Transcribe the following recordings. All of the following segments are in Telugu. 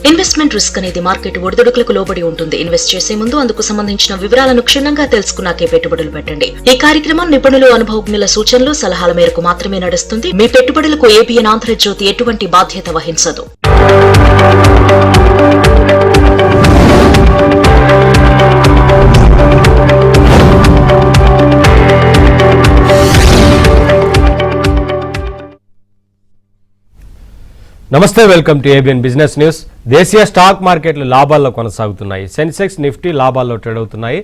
ఇన్వెస్ట్మెంట్ రిస్క్ అనేది మార్కెట్ ఒడిదుడుకులకు లోబడి ఉంటుంది. ఇన్వెస్ట్ చేసే ముందు అందుకు సంబంధించిన వివరాలను క్షుణ్ణంగా తెలుసుకున్నాకే పెట్టుబడులు పెట్టండి. ఈ కార్యక్రమం నిపుణులు, అనుభవజ్ఞుల సూచనలు, సలహాల మేరకు మాత్రమే నడుస్తుంది. మీ పెట్టుబడులకు ఏబిఎన్ ఆంధ్రజ్యోతి ఎటువంటి బాధ్యత వహించదు. నమస్తే, welcome to ABN business news. దేశీయ స్టాక్ మార్కెట్లు లాభాల్లో కొనసాగుతున్నాయి. సెన్సెక్స్, నిఫ్టీ లాభాల్లో ట్రేడ్ అవుతున్నాయి.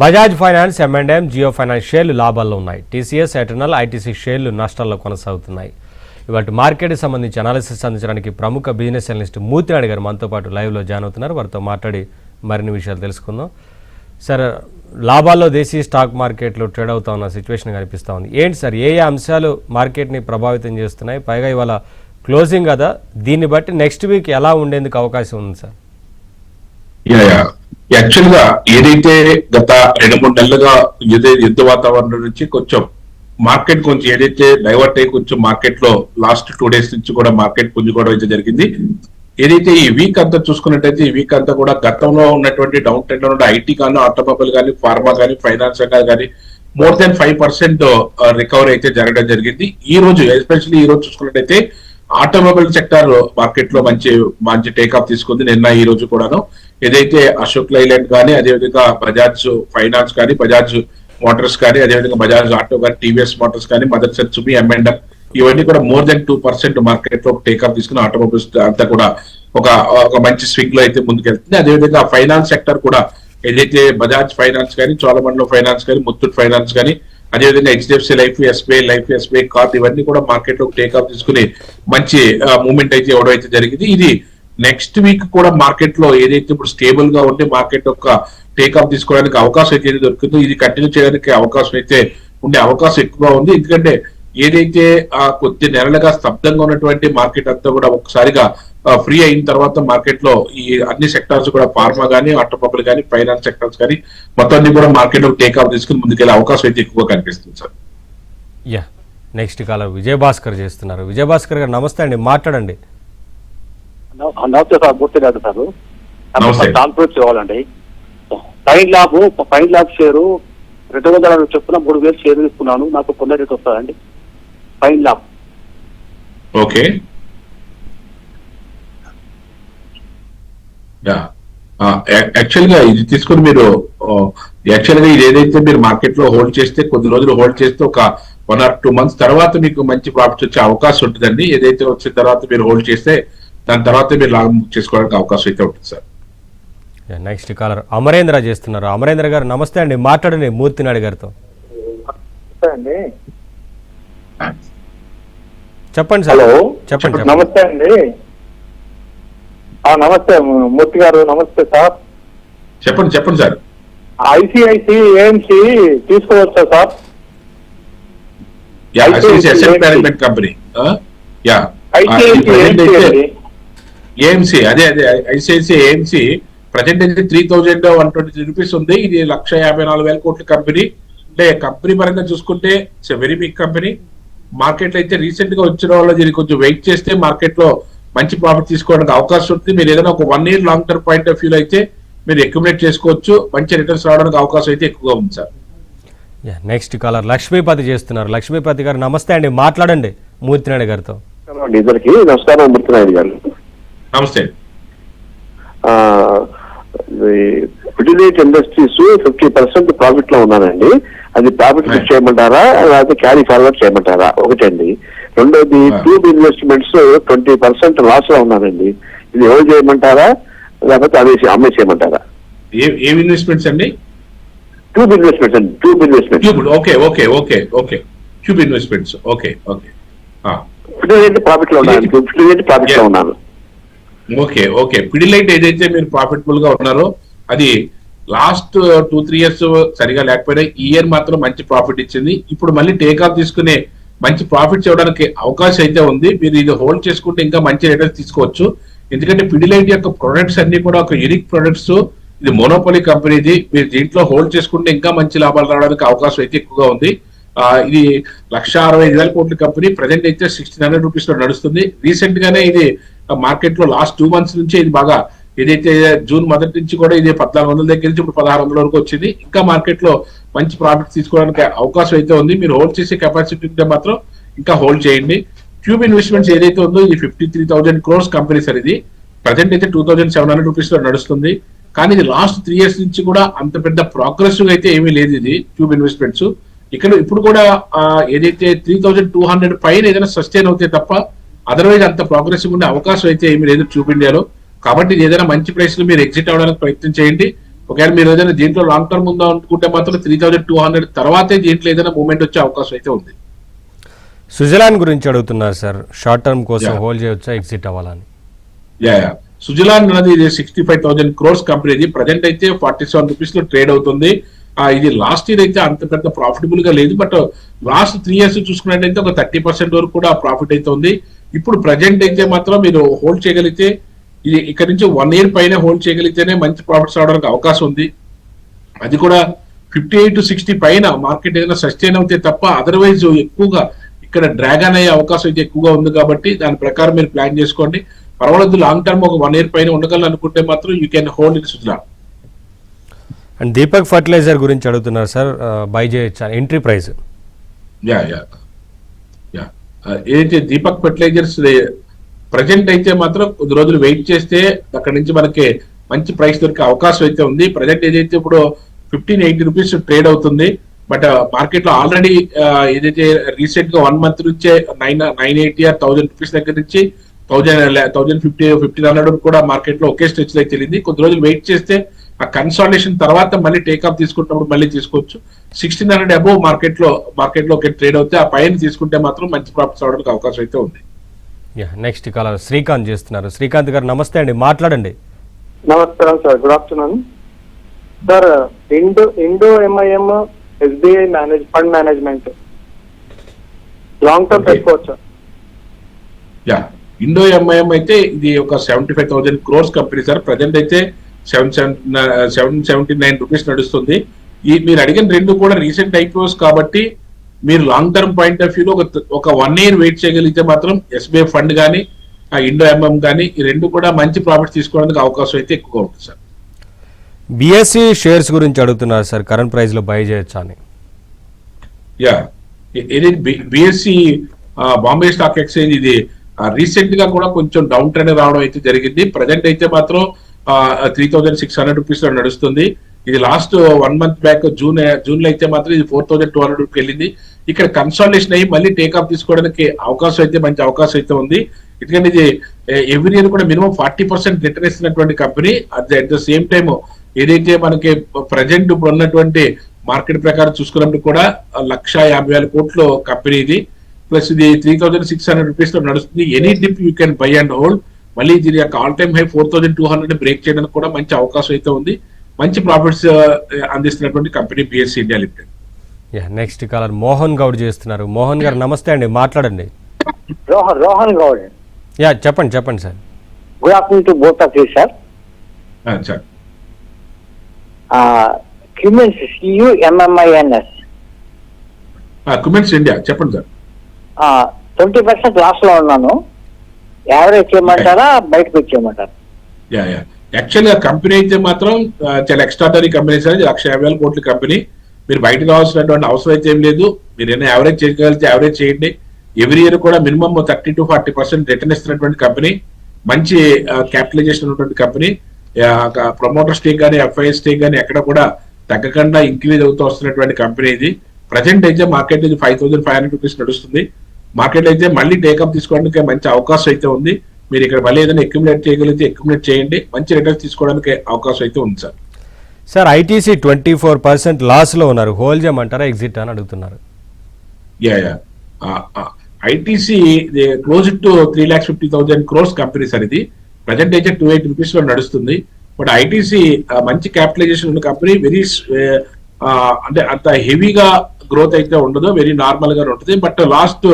Bajaj finance, M&M, Jio finance షేర్లు లాభాల్లో ఉన్నాయి. టీసీఎస్, ఎటర్నల్, ఐటీసీ షేర్లు నష్టాల్లో కొనసాగుతున్నాయి. ఇవాటి మార్కెట్కి సంబంధించి అనాలిసిస్ అందించడానికి ప్రముఖ బిజినెస్ అనలిస్ట్ మూర్తినాయుడు గారు మనతో పాటు లైవ్లో జాయిన్ అవుతున్నారు. వారితో మాట్లాడి మరిన్ని విషయాలు తెలుసుకుందాం. సార్, లాభాల్లో దేశీయ స్టాక్ మార్కెట్లు ట్రేడ్ అవుతా ఉన్న సిచ్యువేషన్ కనిపిస్తూ ఉంది. ఏంటి సార్, ఏ అంశాలు మార్కెట్ని ప్రభావితం చేస్తున్నాయి? పైగా ఇవాళ క్లోజింగ్ కదా, దీన్ని బట్టి నెక్స్ట్ వీక్ ఎలా ఉండేందుకు అవకాశం ఉంది సార్? యాక్చువల్ గా ఏదైతే గత 2-3 నెలలుగా యుద్ధ వాతావరణం నుంచి కొంచెం మార్కెట్ కొంచెం ఏదైతే డైవర్ట్ అయ్యి కొంచెం మార్కెట్ లో లాస్ట్ 2 days నుంచి కూడా మార్కెట్ పుంజుకోవడం అయితే జరిగింది. ఏదైతే ఈ వీక్ అంతా చూసుకున్నట్టయితే ఈ వీక్ అంతా కూడా గతంలో ఉన్నటువంటి డౌన్ ట్రెండ్ లో ఐటీ కానీ, ఆటోమొబైల్ కానీ, ఫార్మా కానీ, ఫైనాన్స్ రంగాలు కానీ more than 5% రికవరీ అయితే జరగడం జరిగింది. ఈ రోజు ఎస్పెషల్లీ ఈ రోజు చూసుకున్నట్టయితే ఆటోమొబైల్ సెక్టర్ మార్కెట్ లో మంచి టేకాఫ్ తీసుకుంది నిన్న ఈ రోజు కూడాను. ఏదైతే అశోక్ లైలాండ్ కానీ, అదేవిధంగా బజాజ్ ఫైనాన్స్ కానీ, బజాజ్ మోటార్స్ కానీ, అదేవిధంగా బజాజ్ ఆటో కానీ, టీవీఎస్ మోటార్స్ కానీ, మదర్సన్ సుమి, M&M ఇవన్నీ కూడా more than 2% మార్కెట్ లో టేకాఫ్ తీసుకుని ఆటోమొబైల్స్ అంతా కూడా ఒక మంచి స్వింగ్ లో అయితే ముందుకెళ్తుంది. అదేవిధంగా ఫైనాన్స్ సెక్టర్ కూడా ఏదైతే బజాజ్ ఫైనాన్స్ కానీ, చోళమండలం ఫైనాన్స్ కానీ, ముత్తూట్ ఫైనాన్స్ కానీ, అదేవిధంగా HDFC లైఫ్, ఎస్బీఐ కార్డ్ ఇవన్నీ కూడా మార్కెట్ లో టేకాఫ్ తీసుకుని మంచి మూవ్మెంట్ అయితే ఇవ్వడం అయితే జరిగింది. ఇది నెక్స్ట్ వీక్ కూడా మార్కెట్ లో ఏదైతే ఇప్పుడు స్టేబుల్ గా ఉంటే మార్కెట్ యొక్క టేకాఫ్ తీసుకోవడానికి అవకాశం అయితే దొరుకుతుందో ఇది కంటిన్యూ చేయడానికి అవకాశం అయితే ఉండే అవకాశం ఎక్కువగా ఉంది. ఎందుకంటే ఏదైతే కొద్ది నెలలుగా స్తబ్దంగా ఉన్నటువంటి మార్కెట్ అంతా కూడా ఒకసారిగా ఫ్రీ అయిన తర్వాత మార్కెట్ లో ఈ అన్ని సెక్టార్స్ కూడా ఫార్మా కానీ, ఆటోమొబైల్ కానీ, ఫైనాన్స్ సెక్టార్స్ కానీ మొత్తం అన్ని కూడా మార్కెట్ లో టేకాఫ్ తీసుకుని ముందుకెళ్ళే అవకాశం అయితే ఎక్కువగా కనిపిస్తుంది సార్. నెక్స్ట్ కాలర్ విజయభాస్కర్ చేస్తున్నారు. విజయభాస్కర్ గారు నమస్తే అండి, మాట్లాడండి. నమస్తే సార్, మూర్తి గారు సార్. కాన్ఫరెన్స్ ఇవ్వాలండి. ఫైన్ ల్యాబ్ షేరు 200 చొప్పున 3000 షేర్ తీసుకున్నాను. నాకు కొన్న రేట్ వస్తుందండి ఫైన్ ల్యాబ్. ఓకే, యాక్చువల్ గా ఇది తీసుకుని మీరు యాక్చువల్ గా ఇది ఏదైతే మీరు మార్కెట్ లో హోల్డ్ చేస్తే కొద్ది రోజులు హోల్డ్ చేస్తే ఒక 1 or 2 months తర్వాత మీకు మంచి ప్రాఫిట్ వచ్చే అవకాశం ఉంటుందండి. ఏదైతే వచ్చిన తర్వాత మీరు హోల్డ్ చేస్తే దాని తర్వాత మీరు లాభం చేసుకోవడానికి అవకాశం అయితే ఉంటుంది సార్. నెక్స్ట్ కాలర్ అమరేంద్ర చేస్తున్నారు. అమరేంద్ర గారు నమస్తే అండి, మాట్లాడండి మూర్తినాయుడు గారితో. చెప్పండి సార్. హలో, చెప్పండి. నమస్తే అండి. నమస్తే మూర్తి గారు. నమస్తే సార్. చెప్పండి సార్. ఐసిఐసి ఏఎంసి తీసుకోవచ్చా సార్? మేనేజ్మెంట్ కంపెనీ ఏఎంసి, అదే ఐసిఐసి ఏఎంసి ప్రజెంట్ అయితే 3123 రూపీస్ ఉంది. ఇది 1,54,000 కోట్ల కంపెనీ. అంటే కంపెనీ పరంగా చూసుకుంటే it's very big company. Market లో అయితే రీసెంట్ గా వచ్చిన వాళ్ళు దీన్ని కొంచెం వెయిట్ చేస్తే మార్కెట్ లో మంచి ప్రాఫిట్ తీసుకోవడానికి అవకాశం ఉంటుంది. మీరు ఏదైనా ఒక 1 year long term point of వ్యూలో అయితే మీరు అక్యుములేట్ చేసుకోవచ్చు. మంచి రిటర్న్స్ రావడానికి అవకాశం అయితే ఎక్కువగా ఉంది సార్. నెక్స్ట్ కాలర్ లక్ష్మీపతి చేస్తున్నారు. లక్ష్మీపతి గారు నమస్తే అండి, మాట్లాడండి మూర్తినాయుడు గారితో. నమస్కారం మూర్తినాయుడు గారు. నమస్తే. ఫిడిలైట్ ఇండస్ట్రీస్ 50% ప్రాఫిట్ లో ఉన్నానండి. అది ప్రాఫిట్ చేయమంటారా లేకపోతే క్యారీ ఫార్వర్డ్ చేయమంటారా? ఒకటండి. రెండోది ట్యూబ్ ఇన్వెస్ట్మెంట్స్ 20% లాస్ లో ఉన్నానండి. ఇది ఎవరు చేయమంటారా లేకపోతే అమ్మే చేయమంటారా? ఏం ఇన్వెస్ట్మెంట్స్ అండి? ట్యూబ్ ఇన్వెస్ట్మెంట్స్ అండి. Tube investments. Tube investments. Okay. Pidilite profit లో ఉన్నాను. ఫిడిలైట్ ప్రాఫిట్ లో ఉన్నాను. ఓకే. పిడిలైట్ ఏదైతే మీరు ప్రాఫిటబుల్ గా ఉన్నారో అది లాస్ట్ 2-3 years సరిగా లేకపోయినా ఈ ఇయర్ మాత్రం మంచి ప్రాఫిట్ ఇచ్చింది. ఇప్పుడు మళ్ళీ టేకాఫ్ తీసుకునే మంచి ప్రాఫిట్స్ ఇవ్వడానికి అవకాశం అయితే ఉంది. మీరు ఇది హోల్డ్ చేసుకుంటే ఇంకా మంచి రిటర్న్స్ తీసుకోవచ్చు. ఎందుకంటే పిడిలైట్ యొక్క ప్రొడక్ట్స్ అన్ని కూడా ఒక యూనిక్ ప్రొడక్ట్స్. ఇది మోనోపోలీ కంపెనీది. మీరు దీంట్లో హోల్డ్ చేసుకుంటే ఇంకా మంచి లాభాలు రావడానికి అవకాశం అయితే ఎక్కువగా ఉంది. ఇది 1,65,000 కోట్ల కంపెనీ. ప్రజెంట్ అయితే 1,600 రూపీస్ లో నడుస్తుంది. రీసెంట్ గానే ఇది మార్కెట్ లో లాస్ట్ 2 months నుంచే ఇది బాగా ఏదైతే జూన్ మొదటి నుంచి కూడా ఇది 1,400 దగ్గర నుంచి ఇప్పుడు 1,600 వరకు వచ్చింది. ఇంకా మార్కెట్ లో మంచి ప్రాఫిట్స్ తీసుకోవడానికి అవకాశం అయితే ఉంది. మీరు హోల్డ్ చేసే కెపాసిటీ ఉంటే మాత్రం ఇంకా హోల్డ్ చేయండి. ట్యూబ్ ఇన్వెస్ట్మెంట్స్ ఏదైతే ఉందో ఇది 53,000 crores కంపెనీ సార్. ఇది ప్రజెంట్ అయితే 2,700 రూపీస్ లో నడుస్తుంది. కానీ ఇది లాస్ట్ 3 years నుంచి కూడా అంత పెద్ద ప్రోగ్రెసివ్ అయితే ఏమీ లేదు ఇది ట్యూబ్ ఇన్వెస్ట్మెంట్స్. ఇక్కడ ఇప్పుడు కూడా ఏదైతే 3,200 పైన ఏదైనా సస్టైన్ అవుతే తప్ప అదర్వైజ్ అంత ప్రోగ్రెసివ్ ఉండే అవకాశం అయితే ఏమీ లేదు ట్యూబ్ ఇండియాలో. కాబట్టి ఇది ఏదైనా మంచి ప్రైస్ లో మీరు ఎగ్జిట్ అవ్వడానికి ప్రయత్నం చేయండి. ఒకవేళ మీరు ఏదైనా దీంట్లో లాంగ్ టర్మ్ ఉందా అనుకుంటే మాత్రం 3,200 తర్వాతే దీంట్లో ఏదైనా మూవ్మెంట్ వచ్చే అవకాశం అయితే ఉంది. స్విట్జర్లాండ్ గురించి అడుగుతున్నారు సార్, షార్ట్ టర్మ్ కోసం హోల్డ్ చేయొచ్చా, ఎగ్జిట్ అవ్వాలని? స్విట్జర్లాండ్ అనేది ఇది 65,000 crores కంపెనీ. ఇది ప్రజెంట్ అయితే 47 రూపీస్ లో ట్రేడ్ అవుతుంది. ఇది లాస్ట్ ఇయర్ అయితే అంత పెద్ద ప్రాఫిటబుల్ గా లేదు, బట్ లాస్ట్ 3 years చూసుకున్నట్టయితే ఒక 30% వరకు కూడా ప్రాఫిట్ అయితే ఉంది. ఇప్పుడు ప్రజెంట్ అయితే మాత్రం మీరు హోల్డ్ చేయగలిగితే ఇది ఇక్కడ నుంచి 1 year పైన హోల్డ్ చేయగలిగితేనే మంచి ప్రాఫిట్స్ రావడానికి అవకాశం ఉంది. అది కూడా 58 to 60 పైన మార్కెట్ ఏదైనా సస్టైన్ అవుతే తప్ప అదర్వైజ్ ఎక్కువగా ఇక్కడ డ్రాగన్ అయ్యే అవకాశం అయితే ఎక్కువగా ఉంది. కాబట్టి దాని ప్రకారం మీరు ప్లాన్ చేసుకోండి. పర్వాలేదు, లాంగ్ టర్మ్ ఒక 1 year పైన ఉండగలను అనుకుంటే మాత్రం you can hold in Switzerland. And Deepak fertiliser గురించి అడుగుతున్నారు సార్, బై చేయొచ్చా, ఎంట్రీ ప్రైస్? ఏదైతే దీపక్ ఫర్టిలైజర్స్ ప్రజెంట్ అయితే మాత్రం కొద్ది రోజులు వెయిట్ చేస్తే అక్కడ నుంచి మనకి మంచి ప్రైస్ దొరికే అవకాశం అయితే ఉంది. ప్రజెంట్ ఏదైతే ఇప్పుడు 1580 రూపీస్ ట్రేడ్ అవుతుంది. బట్ మార్కెట్ లో ఆల్రెడీ ఏదైతే రీసెంట్ గా 1 month నుంచే 980 or 1,000 రూపీస్ దగ్గర నుంచి 1,050 1,500 కూడా మార్కెట్ లో ఒకే స్ట్రెచ్ లో తెలియదు. కొద్ది రోజులు వెయిట్ చేస్తే ఆ కన్సాలిడేషన్ తర్వాత మళ్ళీ టేక్అప్ తీసుకుంటున్నప్పుడు మళ్ళీ తీసుకోవచ్చు. 1,600 అబోవ్ మార్కెట్ లో ట్రేడ్ అవుతే ఆ పైన తీసుకుంటే మాత్రం మంచి ప్రాఫిట్స్ అవడానికి అవకాశం అయితే ఉంది. నెక్స్ట్ కాలర్ శ్రీకాంత్ చేస్తున్నారు. శ్రీకాంత్ గారు నమస్తే అండి, మాట్లాడండి. నమస్కారం sir, good afternoon sir. Indo MIM SBI fund management long term పెట్టుకోవచ్చు. ఇండో ఎంఐఎం అయితే ఇది ఒక 75,000 crores కంపెనీ సార్. ప్రజెంట్ అయితే 779 రూపీస్ నడుస్తుంది. ఈ మీరు అడిగిన రెండు కూడా రీసెంట్ ఐపీఓస్ కాబట్టి మీరు లాంగ్ టర్మ్ పాయింట్ ఆఫ్ వ్యూలో ఒక 1 year వెయిట్ చేయగలిగితే మాత్రం ఎస్బీఐ ఫండ్ కానీ ఆ ఇండో ఎంఎం కానీ ఈ రెండు కూడా మంచి ప్రాఫిట్ తీసుకోవడానికి అవకాశం అయితే ఎక్కువగా ఉంటుంది సార్. బిఎస్సి షేర్స్ గురించి అడుగుతున్నారు సార్, కరెంట్ ప్రైస్ లో బై చేయొచ్చా అని? ఇది బిఎస్సి బాంబే స్టాక్ ఎక్స్చేంజ్ ఇది రీసెంట్ గా కూడా కొంచెం డౌన్ ట్రెండ్ రావడం అయితే జరిగింది. ప్రజెంట్ అయితే మాత్రం 3,600 రూపీస్ లో నడుస్తుంది. ఇది లాస్ట్ 1 month బ్యాక్ జూన్ లో అయితే మాత్రం ఇది 4,200 రూపీకి వెళ్ళింది. ఇక్కడ కన్సాలిడేషన్ అయ్యి మళ్ళీ టేక్అప్ తీసుకోవడానికి అవకాశం అయితే మంచి అవకాశం అయితే ఉంది. ఎందుకంటే ఇది ఎవ్రీ ఇయర్ కూడా మినిమం 40% రిటర్న్ ఇస్తున్నటువంటి company. At the same time ఏదైతే మనకి ప్రజెంట్ ఇప్పుడు ఉన్నటువంటి మార్కెట్ ప్రకారం చూసుకున్నప్పుడు కూడా 1,50,000 కోట్ల కంపెనీ ఇది. ప్లస్ ఇది 3,600 రూపీస్ లో నడుస్తుంది. Any dip you can buy and hold. మళ్ళీ దీని యొక్క ఆల్ టైమ్ హై 4,200 బ్రేక్ చేయడానికి కూడా మంచి అవకాశం అయితే ఉంది. మంచి ప్రాఫిట్స్ అందిస్తున్నటువంటి company BSC India limited. Next caller Mohan Goud చేస్తున్నారు. మోహన్ గారు నమస్తే అండి, మాట్లాడండి. రోహన్ గౌడ్. చెప్పండి sir. Good afternoon to both of you sir. Cummins CUMMINS Cummins India చెప్పండి సార్. 20% లాస్ లో ఉన్నాను. యావరేజ్ చేయమంటారా, బయటకు వచ్చేయమంటారా? యాక్చువల్ గా కంపెనీ అయితే మాత్రం చాలా ఎక్స్ట్రాడనరీ కంపెనీ సార్. 1,50,000 కోట్ల కంపెనీ. మీరు బయట కావాల్సినటువంటి అవసరం అయితే ఏం లేదు. మీరు ఏమైనా యావరేజ్ చేయగలిగితే యావరేజ్ చేయండి. ఎవ్రీ ఇయర్ కూడా మినిమం 30 to 40% రిటర్న్ ఇస్తున్నటువంటి కంపెనీ. మంచి క్యాపిటలైజేషన్ ఉన్నటువంటి కంపెనీ. ప్రమోటర్ స్టేక్ కానీ ఎఫ్ఐఎస్ స్టేక్ కానీ ఎక్కడ కూడా తగ్గకుండా ఇంక్రీజ్ అవుతూ వస్తున్నటువంటి కంపెనీ ఇది. ప్రజెంట్ అయితే మార్కెట్ ఇది 5,500 రూపీస్ నడుస్తుంది. మార్కెట్ అయితే మళ్ళీ టేకప్ తీసుకోవడానికి మంచి అవకాశం అయితే ఉంది. మీరు ఇక్కడ మళ్ళీ ఏదైనా అక్యుములేట్ చేయగలిగితే అక్యుములేట్ చేయండి. మంచి రిటర్న్స్ తీసుకోవడానికి అవకాశం అయితే ఉంది సార్. సార్ ఐటీసీ 24% లాస్ లో ఉన్నారు, హోల్డ్ చేయమంటారా, ఎగ్జిట్ అని అడుగుతున్నారు. ITC close to 3,50,000 crores company sir. ఇది ప్రజెంట్ అయితే 280 రూపీస్ లో నడుస్తుంది. బట్ ఐటీసీ మంచి క్యాపిటలైజేషన్ ఉన్న కంపెనీ. వెరీ అంటే అంత హెవీగా గ్రోత్ అయితే ఉండదు, వెరీ నార్మల్ గా ఉంటుంది. బట్ లాస్ట్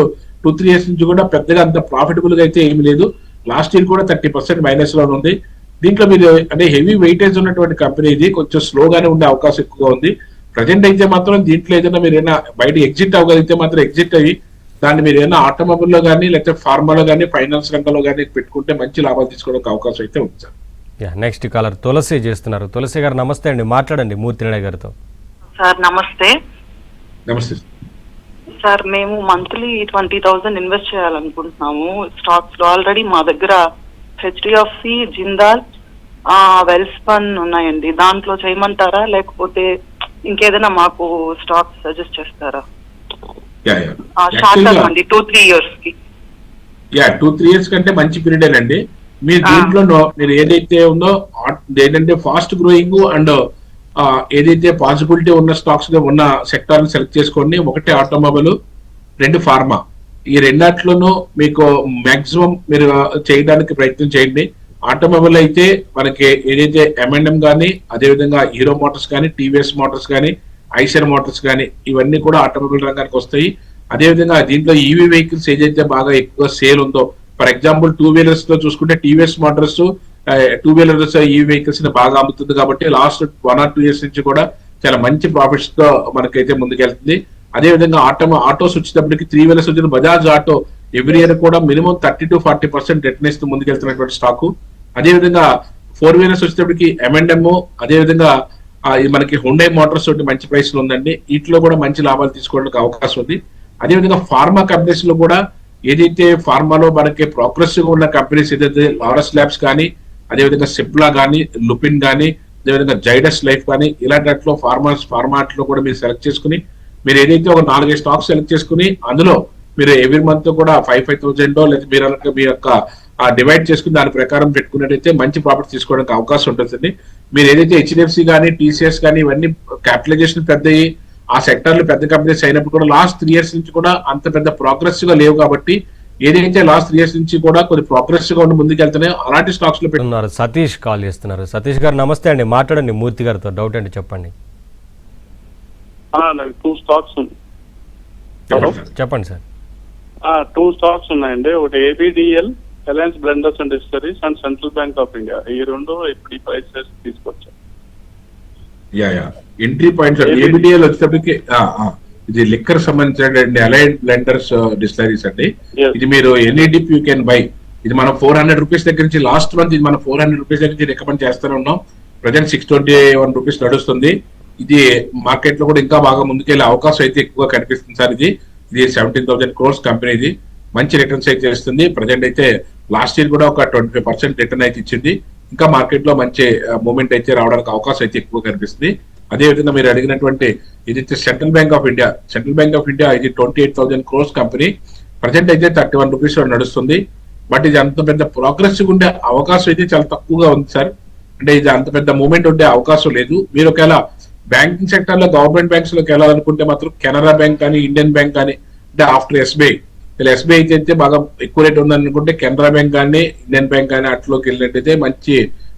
2-3 years నుంచి కూడా పెద్దగా అంత ప్రాఫిటబుల్ గా అయితే ఏమి లేదు. లాస్ట్ ఇయర్ కూడా 30% మైనస్ లో ఉంది. దీంట్లో మీరు అంటే హెవీ వెయిటేజ్ ఉన్నటువంటి కంపెనీ ఇది. కొంచెం స్లోగానే ఉండే అవకాశం ఎక్కువగా ఉంది. ప్రజెంట్ అయితే మాత్రం దీంట్లో ఏదైనా మీరు ఏదైనా బయట ఎగ్జిట్ అవ్వగలిగితే మాత్రం ఎగ్జిట్ అయ్యి దాన్ని మీరు ఏదైనా ఆటోమొబైల్ లో కానీ లేకపోతే ఫార్మాలో కానీ ఫైనాన్స్ రంగంలో కానీ పెట్టుకుంటే మంచి లాభాలు తీసుకోవడానికి అవకాశం అయితే ఉంది సార్. నెక్స్ట్ కాలర్ తులసి చేస్తున్నారు. తులసి గారు నమస్తే అండి, మాట్లాడండి మూర్తినారాయణ గారితో. సార్ నమస్తే. నమస్తే సార్ మేము మంత్లీ 20,000 ఇన్వెస్ట్ చేయాలనుకుంటున్నాము స్టాక్స్ లో. ఆల్రెడీ మా దగ్గర హెచ్డిఎఫ్సి, జిందాల్, వెల్స్పన్ ఉన్నాయండి. దాంట్లో చేయమంటారా లేకపోతే ఇంకేదైనా మాకు స్టాక్స్ సజెస్ట్ చేస్తారా? షార్ట్ టర్మ్ అండి, 2-3 years కి. 2-3 years కంటే మంచి పీరియడ్ అండి. మీరు దీంట్లో మీరు ఏదైతే ఉందో ఏంటంటే ఫాస్ట్ గ్రోయింగ్ అండ్ ఏదైతే పాసిబిలిటీ ఉన్న స్టాక్స్ గా ఉన్న సెక్టార్ సెలెక్ట్ చేసుకోండి. ఒకటి ఆటోమొబైల్, 2 ఫార్మా. ఈ రెండాట్లోనూ మీకు మాక్సిమం మీరు చేయడానికి ప్రయత్నం చేయండి. ఆటోమొబైల్ అయితే మనకి ఏదైతే M&M కానీ, అదేవిధంగా హీరో మోటార్స్ కానీ, టీవీఎస్ మోటార్స్ కానీ, ఐషర్ మోటార్స్ కానీ ఇవన్నీ కూడా ఆటోమొబైల్ రంగానికి వస్తాయి. అదేవిధంగా దీంట్లో ఈవీ వెహికల్స్ ఏదైతే బాగా ఎక్కువ సేల్ ఉందో, ఫర్ ఎగ్జాంపుల్ 2 wheelers లో చూసుకుంటే TVS Motors 2 wheelers EV vehicles ని బాగా అమ్ముతుంది కాబట్టి లాస్ట్ 1 or 2 years నుంచి కూడా చాలా మంచి ప్రాఫిట్స్ తో మనకైతే ముందుకెళ్తుంది. అదేవిధంగా ఆటోస్ వచ్చేటప్పటికి 3 wheelers వచ్చిన బజాజ్ ఆటో ఎవ్రీ ఇయర్ కూడా మినిమం 30-40% రిటర్న్ ఇస్తూ ముందుకెళ్తున్నటువంటి స్టాకు. అదేవిధంగా 4 wheelers వచ్చేటప్పటికి M&M, అదేవిధంగా మనకి హుండై మోటార్స్ తోటి మంచి ప్రైస్ లో ఉందండి. వీటిలో కూడా మంచి లాభాలు తీసుకోవడానికి అవకాశం ఉంది. అదేవిధంగా ఫార్మా కంపెనీస్ లో కూడా ఏదైతే ఫార్మాలో మనకి ప్రోగ్రెసివ్ ఉన్న కంపెనీస్ ఏదైతే లారస్ ల్యాబ్స్ కానీ, అదేవిధంగా సిప్లా కానీ, లుపిన్ కానీ, అదేవిధంగా జైడస్ లైఫ్ కానీ ఇలాంటి ఫార్మాట్లో కూడా మీరు సెలెక్ట్ చేసుకుని మీరు ఏదైతే ఒక 4-5 స్టాక్స్ సెలెక్ట్ చేసుకుని అందులో మీరు ఎవ్రీ మంత్ కూడా 5,000 లేదా మీరు మీ యొక్క డివైడ్ చేసుకుని దాని ప్రకారం పెట్టుకున్నట్టయితే మంచి ప్రాఫిట్ తీసుకోవడానికి అవకాశం ఉంటుందండి. మీరు ఏదైతే హెచ్డిఎఫ్సి కానీ, టీసీఎస్ కానీ ఇవన్నీ క్యాపిటలైజేషన్ పెద్దయి ఆ సెక్టార్లు పెద్ద కంపెనీస్ అయినప్పుడు కూడా లాస్ట్ 3 years నుంచి కూడా అంత పెద్ద ప్రోగ్రెసివ్ గా లేవు కాబట్టి ఏదైతే లాస్ట్ 3 years నుంచి కూడా కొన్ని ప్రోగ్రెసివ్ గా ఉండి ముందుకెళ్తున్నాయో అలాంటి స్టాక్స్ లో పెట్టుకున్నారు. సతీష్ కాల్ చేస్తున్నారు. సతీష్ గారు నమస్తే అండి, మాట్లాడండి మూర్తి గారితో. డౌట్ అండి చెప్పండి. 2 stocks చెప్పండి సార్. 2 stocks ఉన్నాయండి. ఒకటి ABDL, Alliance Blenders and Distilleries and Central Bank of India. ఈ 2 ఇప్పుడు ఈ ప్రైసెస్ తీసుకొచ్చారు. ఎంట్రీ పాయింట్స్ ఏబిడిఎల్ వచ్చేటప్పటికి ఇది లిక్కర్ సంబంధించిన అలైడ్ బ్లెండర్స్ డిస్టరీస్ అండి. ఇది మీరు any dip you can buy. ఇది మనం 400 రూపీస్ దగ్గర నుంచి లాస్ట్ మంత్ ఇది మనం 400 రూపీస్ దగ్గర నుంచి రికమెండ్ చేస్తూనే ఉన్నాం. ప్రజెంట్ 621 రూపీస్ నడుస్తుంది. ఇది మార్కెట్ లో కూడా ఇంకా బాగా ముందుకెళ్లే అవకాశం అయితే ఎక్కువగా కనిపిస్తుంది సార్. ఇది 17,000 crores కంపెనీ. ఇది మంచి రిటర్న్స్ అయితే ఇస్తుంది. ప్రజెంట్ అయితే లాస్ట్ ఇయర్ కూడా ఒక 25% రిటర్న్ అయితే ఇచ్చింది. ఇంకా మార్కెట్ లో మంచి మూవ్మెంట్ అయితే రావడానికి అవకాశం అయితే ఎక్కువ కనిపిస్తుంది. అదేవిధంగా మీరు అడిగినటువంటి ఇది central Bank of India. Central Bank of India ఇది 28,000 crores కంపెనీ. ప్రజెంట్ అయితే 31 రూపీస్ నడుస్తుంది. బట్ ఇది అంత పెద్ద ప్రోగ్రెసివ్ ఉండే అవకాశం అయితే చాలా తక్కువగా ఉంది సార్. అంటే ఇది అంత పెద్ద మూవ్మెంట్ ఉండే అవకాశం లేదు. మీరు ఒకవేళ బ్యాంకింగ్ సెక్టర్ లో గవర్నమెంట్ బ్యాంక్స్ లోకి వెళ్ళాలనుకుంటే మాత్రం కెనరా బ్యాంక్ కానీ, ఇండియన్ బ్యాంక్ కానీ, అంటే ఆఫ్టర్ ఎస్బీఐ ఎస్బీఐ అయితే బాగా ఎక్కువ రేట్ ఉందనుకుంటే కెనరా బ్యాంక్ కానీ, ఇండియన్ బ్యాంక్ కానీ అట్లోకి వెళ్ళినట్టయితే మంచి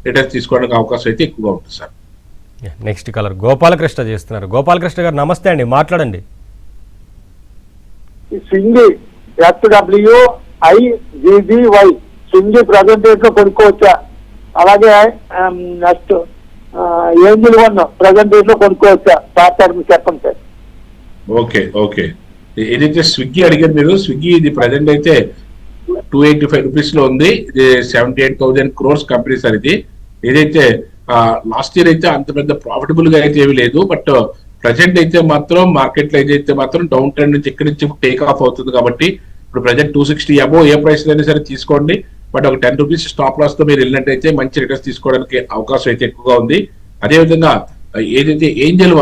రిటర్న్స్ తీసుకోవడానికి అవకాశం అయితే ఎక్కువగా ఉంటుంది సార్. నెక్స్ట్ కలర్ గోపాలకృష్ణ చేస్తున్నారు. గోపాలకృష్ణ గారు నమస్తే అండి, మాట్లాడండి. సింగి SWIGGY సింగి ప్రజెంట్ రేట్ లో కొనుక్కోవచ్చా? అలాగే నెక్స్ట్ ఏంజిల్ 1 ప్రజెంట్ రేట్ లో కొనుక్కోవచ్చా? చెప్పండి సార్. ఓకే ఏదైతే స్విగ్గీ అడిగారు మీరు, స్విగ్గీ ఇది ప్రజెంట్ అయితే 285 రూపీస్ లో ఉంది. ఇది 78,000 crores కంపెనీ సార్. ఇది ఏదైతే లాస్ట్ ఇయర్ అయితే అంత పెద్ద ప్రాఫిటబుల్ గా అయితే ఏమీ లేదు. బట్ ప్రజెంట్ అయితే మాత్రం మార్కెట్ లో ఏదైతే మాత్రం డౌన్ ట్రెండ్ నుంచి ఇక్కడి నుంచి టేక్ ఆఫ్ అవుతుంది కాబట్టి ఇప్పుడు ప్రజెంట్ 260 అబోవ్ ఏ ప్రైస్ అయినా సరే తీసుకోండి. బట్ ఒక 10 రూపీస్ స్టాప్ లాస్ తో మీరు వెళ్ళినట్టయితే మంచి రిటర్న్స్ తీసుకోవడానికి అవకాశం అయితే ఎక్కువగా ఉంది. అదేవిధంగా ఏదైతే ఏంజల్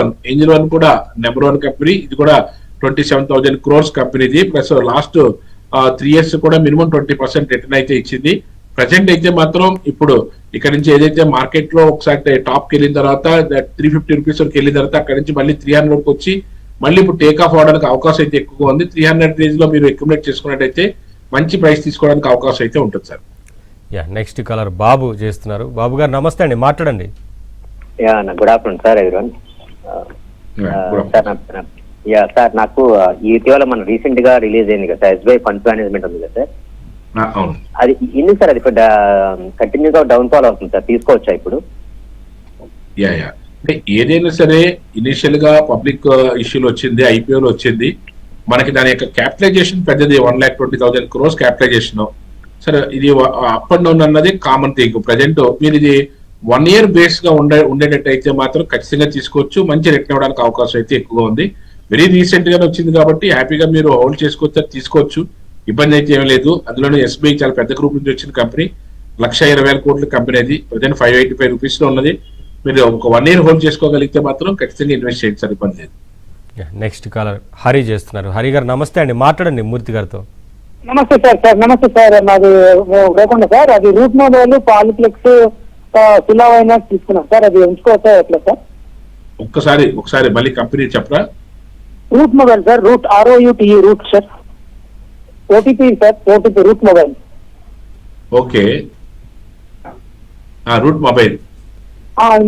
వన్ కూడా నెంబర్ 1 కంపెనీ. ఇది కూడా 27,000 crores కంపెనీది. ప్లస్ లాస్ట్ 3 years కూడా మినిమం 20% రిటర్న్ అయితే ఇచ్చింది. ప్రజెంట్ అయితే మాత్రం ఇప్పుడు ఇక్కడ నుంచి ఏదైతే మార్కెట్ లో ఒకసారి టాప్ కి వెళ్ళిన తర్వాత 350 రూపీస్ వరకు వెళ్ళిన తర్వాత అక్కడ నుంచి మళ్ళీ 300 వరకు వచ్చి మళ్ళీ ఇప్పుడు టేక్ ఆఫ్ అవడానికి అవకాశం అయితే ఎక్కువగా ఉంది. 300 రేంజ్ లో మీరు అక్యుములేట్ చేసుకున్నట్టయితే మంచి ప్రైస్ తీసుకోవడానికి అవకాశం అయితే ఉంటుంది సార్. నెక్స్ట్ కలర్ బాబు చేస్తున్నారు. బాబు గారు నమస్తే అండి, మాట్లాడండి. Good afternoon sir everyone. Sir నాకు ఇటీవల మన రీసెంట్ గా రిలీజ్ అయింది కదా SBI ఫండ్ మేనేజ్మెంట్ ఉంది కదా సార్, అది ఎందుకు సార్ అది కంటిన్యూగా డౌన్ ఫాల్ అవుతుంది సార్, తీసుకోవచ్చా ఇప్పుడు? అంటే ఏదైనా సరే ఇనిషియల్ గా పబ్లిక్ ఇష్యూలు వచ్చింది, ఐపీఓలో వచ్చింది, మనకి దాని యొక్క క్యాపిటలైజేషన్ పెద్దది, 1,20,000 crores క్యాపిటలైజేషన్. సరే, ఇది అప్ అండ్ డౌన్ అన్నది కామన్ థింగ్. ప్రజెంట్ మీరు ఇది 1 year బేస్ గా ఉండేటట్టు అయితే మాత్రం ఖచ్చితంగా తీసుకోవచ్చు, మంచి రిటర్న్ అవ్వడానికి అవకాశం అయితే ఎక్కువగా ఉంది. వెరీ రీసెంట్ గానే వచ్చింది కాబట్టి హ్యాపీగా మీరు హోల్డ్ చేసుకోవచ్చు, తీసుకోవచ్చు, ఇబ్బంది అయితే ఏం లేదు. అందులోనే ఎస్బీఐ చాలా పెద్ద గ్రూప్ నుంచి వచ్చిన కంపెనీ, 1,20,000 కోట్ల కంపెనీ అది, ప్రజెంట్ 585 రూపీస్ లో ఉన్నది. మీరు ఒక 1 year హోల్డ్ చేసుకోగలిగితే మాత్రం ఖచ్చితంగా ఇన్వెస్ట్ చేయండి సార్, ఇబ్బంది లేదు. నెక్స్ట్ కాలర్ హరి చేస్తున్నారు. హరి గారు నమస్తే అండి, మాట్లాడండి మూర్తి గారితో. నమస్తే సార్. నమస్తే సార్. నాది లేకుండా సార్, అది రూట్ మొబైల్ పాలిప్లెక్స్ ఫిల్ అయినా తీసుకున్నాం సార్, అది ఉంచుకోవచ్చా ఎట్లా సార్? ఒకసారి మళ్ళీ కంపెనీ చెప్పరా? Route Mobile sir, Route ROUTE Route sir, OTP sir, OTP Route Mobile. Okay, Route Mobile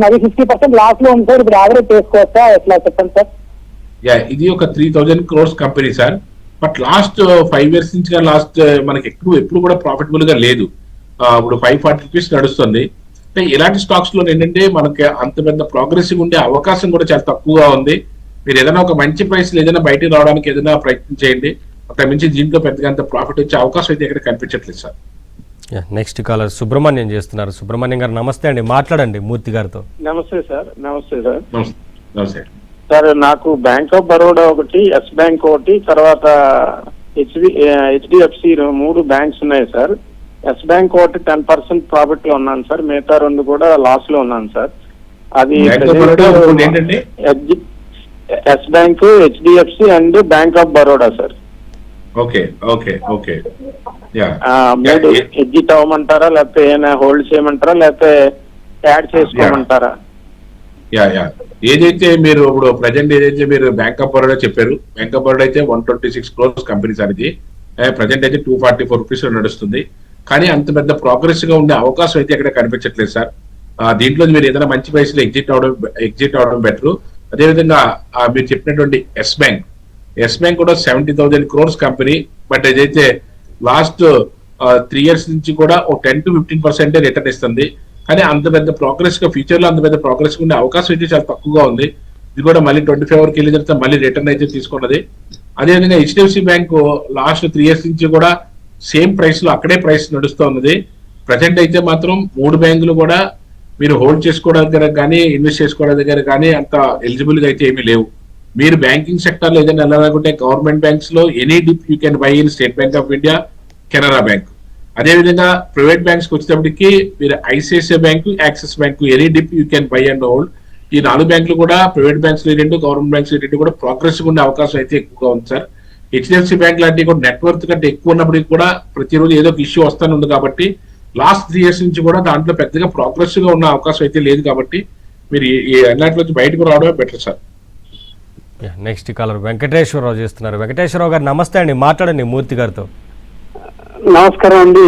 మరి 50% లాస్ లో ఉంది సార్, ఇప్పుడు యావరేజ్ చేసుకోవచ్చా ఎట్లా చెప్పండి సార్? ఇది ఒక 3,000 crores company sir. But last 5 years నుంచి లాస్ట్ మనకి ఎప్పుడు కూడా ప్రాఫిటబుల్ గా లేదు. ఇప్పుడు 540 రూపీస్ నడుస్తుంది. అంటే ఇలాంటి స్టాక్స్ లో ఏంటంటే మనకి అంత పెద్ద ప్రోగ్రెసివ్ ఉండే అవకాశం కూడా చాలా తక్కువగా ఉంది. మీరు ఏదైనా ఒక మంచి ప్రైస్ ఏదైనా బయటకు రావడానికి ఏదైనా ప్రయత్నం చేయండి. అక్కడ మించి దీంట్లో పెద్దగా అంత ప్రాఫిట్ వచ్చే అవకాశం అయితే ఎక్కడ కనిపించట్లేదు సార్. నెక్స్ట్ కాలర్ సుబ్రహ్మణ్యం చేస్తున్నారు. సుబ్రహ్మణ్యం గారు నమస్తే అండి, మాట్లాడండి మూర్తి గారితో. నమస్తే సార్. నమస్తే సార్, నాకు బ్యాంక్ ఆఫ్ బరోడా ఒకటి, ఎస్ బ్యాంక్ ఒకటి, తర్వాత HDFC 3 బ్యాంక్స్ ఉన్నాయి సార్. ఎస్ బ్యాంక్ ఒకటి 10% ప్రాఫిట్ లో ఉన్నాను సార్, మిగతా 2 కూడా లాస్ లో ఉన్నాను సార్. అది ఏంటండి? Yes Bank, HDFC and Bank of Baroda sir. Okay. Exit అవ్వమంటారా, లేకపోతే ఏమైనా హోల్డ్ చేయమంటారా, లేకపోతే యాడ్ చేసుకోమంటారా? ఏదైతే మీరు ఇప్పుడు ప్రజెంట్ ఏదైతే మీరు బ్యాంక్ ఆఫ్ బరోడా చెప్పారు, బ్యాంక్ ఆఫ్ బరోడా అయితే 126 crores కంపెనీ సార్. ఇది ప్రజెంట్ అయితే 244 రూపీస్ లో నడుస్తుంది. కానీ అంత పెద్ద ప్రోగ్రెస్ గా ఉండే అవకాశం అయితే ఎక్కడ కనిపించట్లేదు సార్. దీంట్లో మీరు ఏదైనా మంచి ప్రైస్ లో ఎగ్జిట్ అవడం బెటర్. అదేవిధంగా మీరు చెప్పినటువంటి ఎస్ బ్యాంక్ కూడా 70,000 crores కంపెనీ. బట్ ఏదైతే లాస్ట్ 3 years నుంచి కూడా ఒక 10 to 15% రిటర్న్ ఇస్తుంది. కానీ అంత పెద్ద ప్రోగ్రెస్ గా ఫ్యూచర్ లో అంత పెద్ద ప్రోగ్రెస్ ఉండే అవకాశం అయితే చాలా తక్కువగా ఉంది. ఇది కూడా మళ్ళీ 25 వరకు వెళ్ళిన తర్వాత మళ్ళీ రిటర్న్ అయితే తీసుకున్నది. అదేవిధంగా HDFC బ్యాంక్ లాస్ట్ 3 years నుంచి కూడా సేమ్ ప్రైస్ లో అక్కడే ప్రైస్ నడుస్తూ ఉన్నది. ప్రజెంట్ అయితే మాత్రం 3 బ్యాంకులు కూడా మీరు హోల్డ్ చేసుకోవడానికి దగ్గర కానీ ఇన్వెస్ట్ చేసుకోవడానికి దగ్గర కానీ అంత ఎలిజిబుల్ గా అయితే ఏమీ లేవు. మీరు బ్యాంకింగ్ సెక్టర్ లో ఏదైనా వెళ్ళాలనుకుంటే గవర్నమెంట్ బ్యాంక్స్ లో any dip you can buy in state bank of India, Canara bank. అదేవిధంగా ప్రైవేట్ బ్యాంక్స్ వచ్చేటప్పటికి మీరు ICICI bank, axis bank, any dip you can buy and hold. ఈ 4 బ్యాంకులు కూడా ప్రైవేట్ బ్యాంక్స్ 2, గవర్నమెంట్ బ్యాంక్స్ 2 కూడా ప్రోగ్రెసివ్ ఉండే అవకాశం అయితే ఎక్కువగా ఉంది సార్. HDFC బ్యాంక్ లాంటివి కూడా నెట్వర్క్ కంటే ఎక్కువ ఉన్నప్పటికీ కూడా ప్రతిరోజు ఏదో ఒక ఇష్యూ వస్తానే ఉంది కాబట్టి లాస్ట్ 3 years నుంచి కూడా దాంట్లో పెద్దగా ప్రోగ్రెసివ్ గా ఉన్న అవకాశం అయితే లేదు. కాబట్టి మీరు ఈ అన్నింటిలో బయటకు రావడమే better sir. Next caller Venkateswararao చేస్తున్నారు. వెంకటేశ్వరరావు గారు నమస్తే అండి, మాట్లాడండి మూర్తి గారితో. నమస్కారం అండి.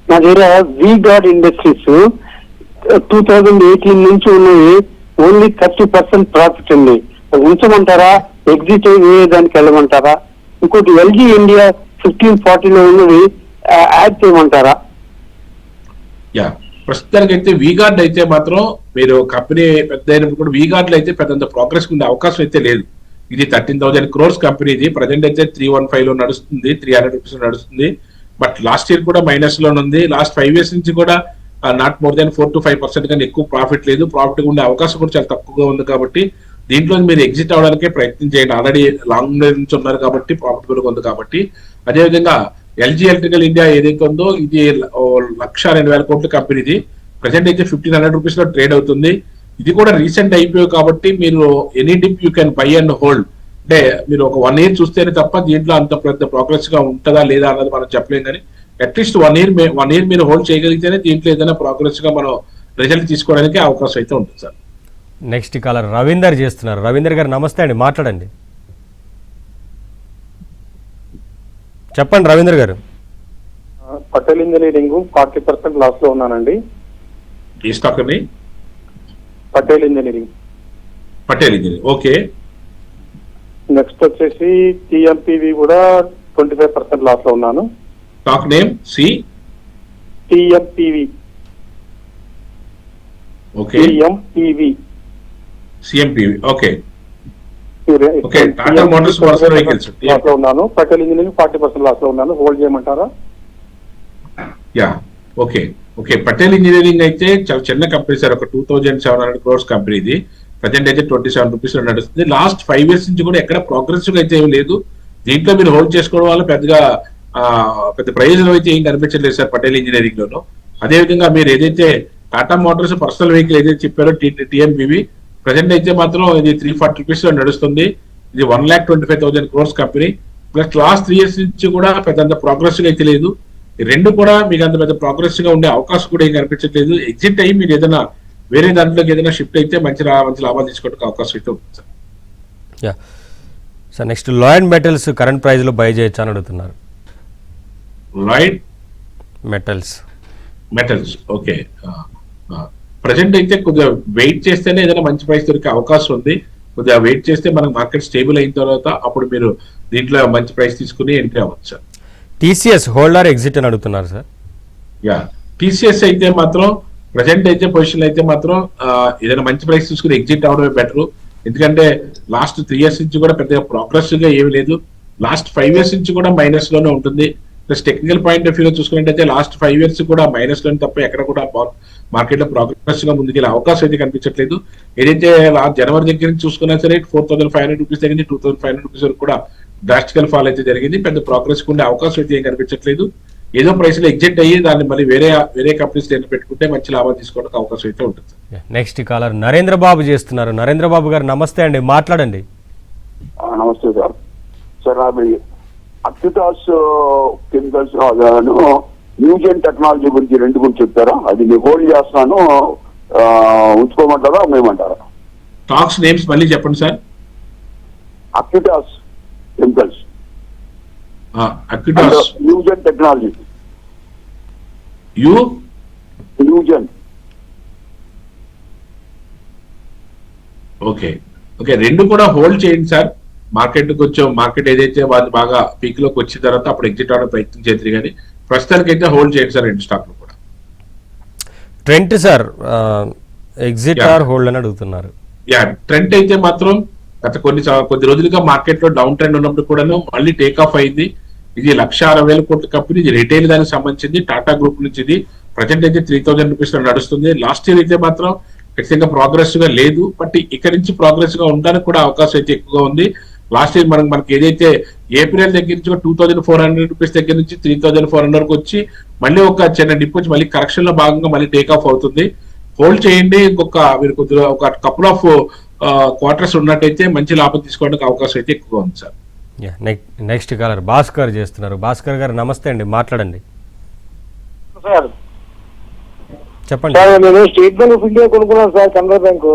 నా దగ్గర V-Guard ఇండస్ట్రీస్ 2018 నుంచి ఉన్నవి, ఓన్లీ 30% ప్రాఫిట్ ఉంది. ఉంచమంటారా, ఎగ్జిట్ దానికి వెళ్ళమంటారా? ఇంకోటి LG ఇండియా 1540 లో ఉన్నవి యాడ్ చేయమంటారా? ప్రస్తుతానికి అయితే V-Guard అయితే మాత్రం మీరు కంపెనీ పెద్ద అయినప్పుడు కూడా V-Guard లో అయితే పెద్ద ప్రోగ్రెస్ ఉండే అవకాశం అయితే లేదు. ఇది 13,000 crores కంపెనీ. ఇది ప్రజెంట్ అయితే 315 లో నడుస్తుంది, 300 రూపీస్ నడుస్తుంది. బట్ లాస్ట్ ఇయర్ కూడా మైనస్ లో ఉంది. లాస్ట్ 5 years నుంచి కూడా నాట్ మోర్ దాన్ 4 to 5% కానీ ఎక్కువ ప్రాఫిట్ లేదు. ప్రాఫిట్ ఉండే అవకాశం కూడా చాలా తక్కువగా ఉంది. కాబట్టి దీంట్లో మీరు ఎగ్జిట్ అవడానికే ప్రయత్నం చేయండి. ఆల్రెడీ లాంగ్ నుంచి ఉన్నారు కాబట్టి ప్రాఫిటబుల్ గా ఉంది. కాబట్టి అదేవిధంగా LG ఎలక్ట్రికల్ ఇండియా ఏదైతే ఉందో ఇది 1,02,000 కోట్ల కంపెనీ. ఇది ప్రజెంట్ అయితే 1,500 రూపీస్ లో ట్రేడ్ అవుతుంది. ఇది కూడా రీసెంట్ IPO కాబట్టి మీరు any dip you can buy and hold. అంటే మీరు ఒక 1 year చూస్తేనే తప్ప దీంట్లో అంత పెద్ద ప్రోగ్రెస్ గా ఉంటుందా లేదా అన్నది మనం చెప్పలేం. కానీ అట్లీస్ట్ 1 year మీరు హోల్డ్ చేయగలిగితేనే దీంట్లో ఏదైనా ప్రోగ్రెస్ గా మనం రిజల్ట్ తీసుకోవడానికి అవకాశం అయితే ఉంటుంది సార్. నెక్స్ట్ కాలర్ రవీందర్ చేస్తున్నారు. రవీందర్ గారు నమస్తే అండి, మాట్లాడండి. చెప్పండి రవీందర్ గారు. పటేల్ ఇంజనీరింగ్ 40% లాస్ లో ఉన్నానండి. ఈ స్టాక్ అండి? పటేల్ ఇంజనీరింగ్. ఓకే. నెక్స్ట్ వచ్చేసి TMPV కూడా 25% లాస్ లో ఉన్నాను. Stock name TMPV. Okay. CMPV. Okay okay. Tata Motors Personal Vehicles loss లో ఉన్నాను. పటేల్ ఇంజనీరింగ్ 40% లాస్ లో ఉన్నాను. హోల్డ్ చేయమంటారా? Yeah okay okay. Patel engineering అయితే చాలా చిన్న కంపెనీ సార్, ఒక 2700 crores కంపెనీ. ఇది ప్రజెంట్ అయితే 27 రూపీస్ నడుస్తుంది. లాస్ట్ 5 years నుంచి కూడా ఎక్కడ ప్రోగ్రెసివ్ అయితే ఏం లేదు. దీంట్లో మీరు హోల్డ్ చేసుకోవడం వల్ల పెద్ద ప్రయోజనం అయితే ఏం కనిపించలేదు సార్ పటేల్ ఇంజనీరింగ్ లోను. అదేవిధంగా మీరు ఏదైతే టాటా మోటార్స్ పర్సనల్ వెహికల్ ఏదైతే చెప్పారో టిఎంబివి, ప్రజెంట్ అయితే మాత్రం ఇది 340 రూపీస్ లో నడుస్తుంది. ఇది 1,25,000 crores company. Plus last 3 years నుంచి కూడా పెద్ద ప్రోగ్రెసివ్ అయితే లేదు. ఈ రెండు కూడా మీకు అంత పెద్ద ప్రోగ్రెసివ్ గా ఉండే అవకాశం కూడా ఏం కనిపించట్లేదు. ఎగ్జిట్ అయ్యి మీరు ఏదైనా వేరే దాంట్లోకి ఏదైనా షిఫ్ట్ అయితే మంచి లాభాలు తీసుకోవడానికి అవకాశం అయితే ఉంటుంది sir. Yeah sir, next Lloyd metals current price లో బై చేయొచ్చు అని అడుగుతున్నారు. Lloyd metals okay. ప్రజెంట్ అయితే కొద్దిగా వెయిట్ చేస్తేనే ఏదైనా మంచి ప్రైస్ దొరికే అవకాశం ఉంది. కొద్దిగా వెయిట్ చేస్తే మనకు మార్కెట్ స్టేబుల్ అయిన తర్వాత అప్పుడు మీరు దీంట్లో మంచి ప్రైస్ తీసుకుని ఎంట్రీ అవ్వచ్చు సార్. టీసీఎస్ హోల్డర్ ఎగ్జిట్ అని అడుగుతున్నారు సార్. యా టీసీఎస్ అయితే మాత్రం ప్రజెంట్ అయితే పొజిషన్ అయితే మాత్రం ఏదైనా మంచి ప్రైస్ తీసుకుని ఎగ్జిట్ అవడమే బెటర్. ఎందుకంటే లాస్ట్ 3 years నుంచి కూడా పెద్దగా ప్రోగ్రెసివ్ గా ఏమి లేదు. లాస్ట్ 5 years నుంచి కూడా మైనస్ లోనే ఉంటుంది. ప్లస్ టెక్నికల్ పాయింట్ ఆఫ్ వ్యూలో చూసుకున్నట్టయితే లాస్ట్ 5 years కూడా మైనస్ లోనే తప్ప ఎక్కడ కూడా మార్కెట్ లో ప్రోగ్రెసివ్ గా ముందుకెళ్ళే అవకాశం అయితే కనిపించట్లేదు. ఏదైతే జనవరి దగ్గర నుంచి చూసుకున్నా సరే 4,500 రూపీస్ దగ్గర 2,500 రూపీస్ వరకు కూడా డ్రాస్టికల్ ఫాల్ అయితే జరిగింది. పెద్ద ప్రోగ్రెస్ ఉండే అవకాశం అయితే ఏం కనిపించట్లేదు. ఏదో ప్రైస్ లో ఎగ్జిట్ అయ్యి దాన్ని మళ్ళీ వేరే కంపెనీస్ పెట్టుకుంటే మంచి లాభాలు తీసుకోవడానికి అవకాశం అయితే ఉంటుంది. నెక్స్ట్ కాలర్ నరేంద్ర బాబు చేస్తున్నారు. నరేంద్ర బాబు గారు నమస్తే అండి, మాట్లాడండి. నమస్తే సార్. సార్ అది అక్యుటాస్ కెమికల్స్ న్యూజెన్ టెక్నాలజీ గురించి రెండు గురించి చెప్తారా? అది మీరు హోల్డ్ చేస్తున్నాను, ఉంచుకోమంటారా మేమంటారా? స్టాక్స్ నేమ్స్ మళ్ళీ చెప్పండి sir. Acutaas Chemicals, Acutaas, Newgen Technology, Newgen. Okay okay. రెండు కూడా హోల్డ్ చేయండి సార్. మార్కెట్ ఏదైతే వాళ్ళు బాగా పీక్ లోకి వచ్చిన తర్వాత అప్పుడు ఎగ్జిట్ అవడం ప్రయత్నం చేద్దరు, కానీ ప్రస్తుతానికి అయితే హోల్డ్ చేయండి సార్ రెండు స్టాక్ కూడా. Trent sir exit or hold అని అడుగుతున్నారు. యా ట్రెంట్ అయితే మాత్రం గత కొద్ది రోజులుగా మార్కెట్ లో డౌన్ ట్రెండ్ ఉన్నప్పుడు కూడాను మళ్ళీ టేక్ ఆఫ్ అయింది. ఇది 1,60,000 కోట్ల కంపెనీ. ఇది రిటైల్ దానికి సంబంధించింది, టాటా గ్రూప్ నుంచి. ఇది ప్రజెంట్ అయితే 3,000 రూపీస్ లో నడుస్తుంది. లాస్ట్ ఇయర్ అయితే మాత్రం ఖచ్చితంగా ప్రోగ్రెసివ్ గా లేదు, బట్ ఇక్కడ నుంచి ప్రోగ్రెసివ్ గా ఉండడానికి కూడా అవకాశం అయితే ఎక్కువగా ఉంది. లాస్ట్ ఇయర్ మనకి ఏదైతే ఏప్రిల్ దగ్గర నుంచి 2,400 రూపీస్ దగ్గర నుంచి 3,400 వరకు వచ్చి మళ్ళీ ఒక చిన్న డిప్ వచ్చి మళ్ళీ కరెక్షన్ లో భాగంగా మళ్ళీ టేక్ ఆఫ్ అవుతుంది. హోల్డ్ చేయండి. మీరు కొద్దిగా ఒక కపుల్ ఆఫ్ క్వార్టర్స్ ఉన్నట్టయితే మంచి లాభం తీసుకోవడానికి అవకాశం అయితే ఎక్కువగా ఉంది సార్. నెక్స్ట్ కాలర్ భాస్కర్ చేస్తున్నారు. భాస్కర్ గారు నమస్తే అండి, మాట్లాడండి. సార్ చెప్పండి. సార్ నేను స్టేట్ బ్యాంక్ ఆఫ్ ఇండియా కొనుక్కున్నాను సార్. కెనరా బ్యాంక్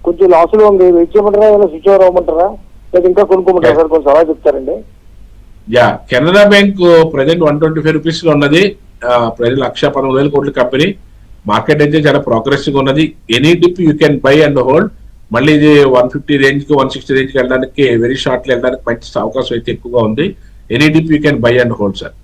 కొంచెం లాస్ లో ఉంది. వెయిట్ చేయమంటారా, ఏమైనా స్విచ్ ఓవర్ అవ్వమంటారా, లేదా ఇంకా కొనుక్కోమంటారా సార్? కొంచెం సలహా చెప్తారండి. Yeah Canara bank present 125 rupees లో ఉన్నది. ప్రజెంట్ 1,13,000 కోట్ల కంపెనీ. మార్కెట్ అయితే చాలా ప్రోగ్రెసివ్ గా ఉన్నది. Any dip you can buy and hold. మళ్ళీ ఇది 150 రేంజ్ కి 160 రేంజ్ కి వెళ్ళడానికి వెరీ షార్ట్ వెళ్ళడానికి మంచి అవకాశం అయితే ఎక్కువగా ఉంది. Any dip you can buy and hold sir.